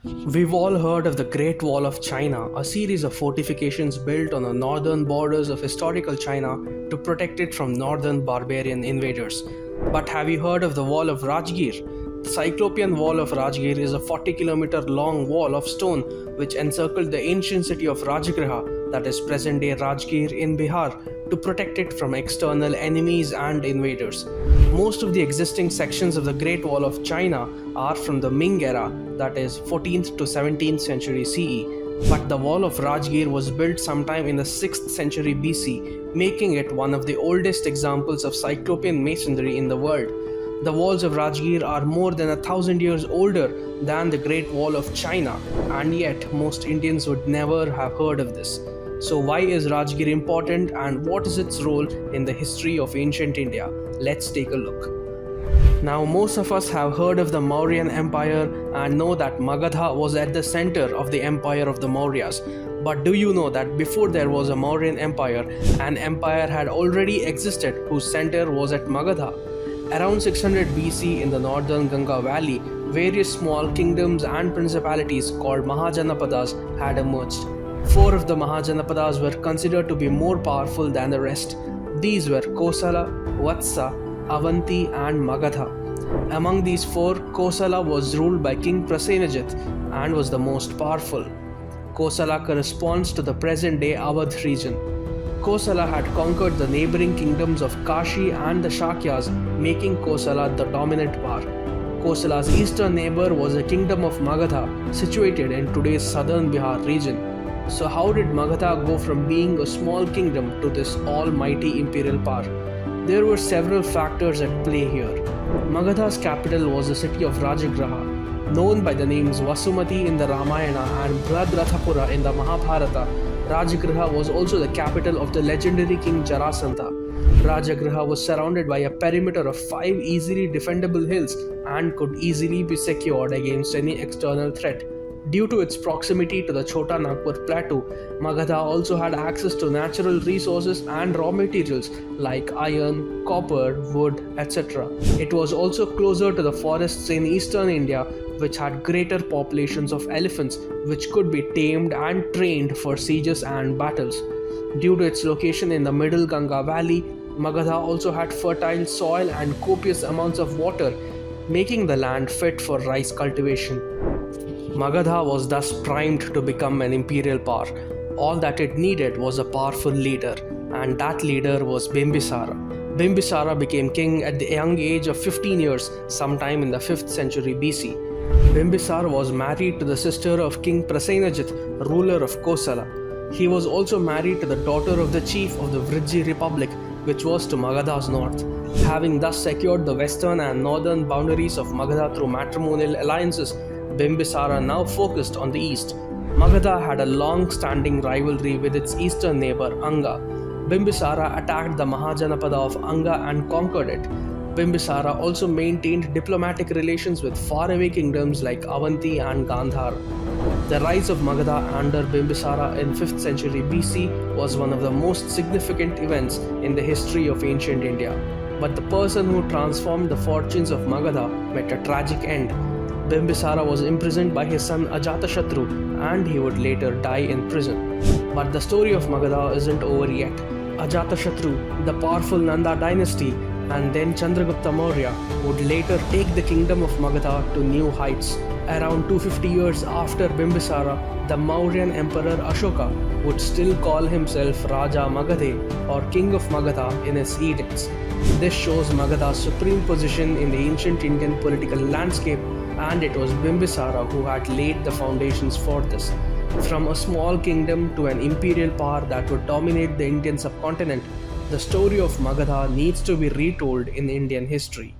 We've all heard of the Great Wall of China, a series of fortifications built on the northern borders of historical China to protect it from northern barbarian invaders. But have you heard of the Wall of Rajgir? The Cyclopean Wall of Rajgir is a 40-kilometer long wall of stone which encircled the ancient city of Rajgriha, that is present-day Rajgir in Bihar, to protect it from external enemies and invaders. Most of the existing sections of the Great Wall of China are from the Ming era, that is 14th to 17th century CE. But the Wall of Rajgir was built sometime in the 6th century BC, making it one of the oldest examples of Cyclopean masonry in the world. The walls of Rajgir are more than 1,000 years older than the Great Wall of China, and yet most Indians would never have heard of this. So why is Rajgir important and what is its role in the history of ancient India? Let's take a look. Now, most of us have heard of the Mauryan Empire and know that Magadha was at the center of the empire of the Mauryas. But do you know that before there was a Mauryan Empire, an empire had already existed whose center was at Magadha? Around 600 BC in the northern Ganga valley, various small kingdoms and principalities called Mahajanapadas had emerged. 4 of the Mahajanapadas were considered to be more powerful than the rest. These were Kosala, Vatsa, Avanti and Magadha. Among these 4, Kosala was ruled by King Prasenajit and was the most powerful. Kosala corresponds to the present-day Awadh region. Kosala had conquered the neighboring kingdoms of Kashi and the Shakyas, making Kosala the dominant power. Kosala's eastern neighbor was the kingdom of Magadha, situated in today's southern Bihar region. So how did Magadha go from being a small kingdom to this almighty imperial power? There were several factors at play here. Magadha's capital was the city of Rajagriha, known by the names Vasumati in the Ramayana and Bhadrathapura in the Mahabharata. Rajagriha was also the capital of the legendary king Jarasandha. Rajagriha was surrounded by a perimeter of 5 easily defendable hills and could easily be secured against any external threat. Due to its proximity to the Chota Nagpur plateau, Magadha also had access to natural resources and raw materials like iron, copper, wood, etc. It was also closer to the forests in eastern India, which had greater populations of elephants which could be tamed and trained for sieges and battles. Due to its location in the middle Ganga valley, Magadha also had fertile soil and copious amounts of water, making the land fit for rice cultivation. Magadha was thus primed to become an imperial power. All that it needed was a powerful leader, and that leader was Bimbisara. Bimbisara became king at the young age of 15 years, sometime in the 5th century BC. Bimbisara was married to the sister of King Prasenajit, ruler of Kosala. He was also married to the daughter of the chief of the Vrijji Republic, which was to Magadha's north. Having thus secured the western and northern boundaries of Magadha through matrimonial alliances, Bimbisara now focused on the east. Magadha had a long-standing rivalry with its eastern neighbor Anga. Bimbisara attacked the Mahajanapada of Anga and conquered it. Bimbisara also maintained diplomatic relations with faraway kingdoms like Avanti and Gandhara. The rise of Magadha under Bimbisara in 5th century BC was one of the most significant events in the history of ancient India. But the person who transformed the fortunes of Magadha met a tragic end. Bimbisara was imprisoned by his son Ajatashatru and he would later die in prison. But the story of Magadha isn't over yet. Ajatashatru, the powerful Nanda dynasty, and then Chandragupta Maurya would later take the kingdom of Magadha to new heights. Around 250 years after Bimbisara, the Mauryan Emperor Ashoka would still call himself Raja Magadhe or King of Magadha in his edicts. This shows Magadha's supreme position in the ancient Indian political landscape, and it was Bimbisara who had laid the foundations for this. From a small kingdom to an imperial power that would dominate the Indian subcontinent, the story of Magadha needs to be retold in Indian history.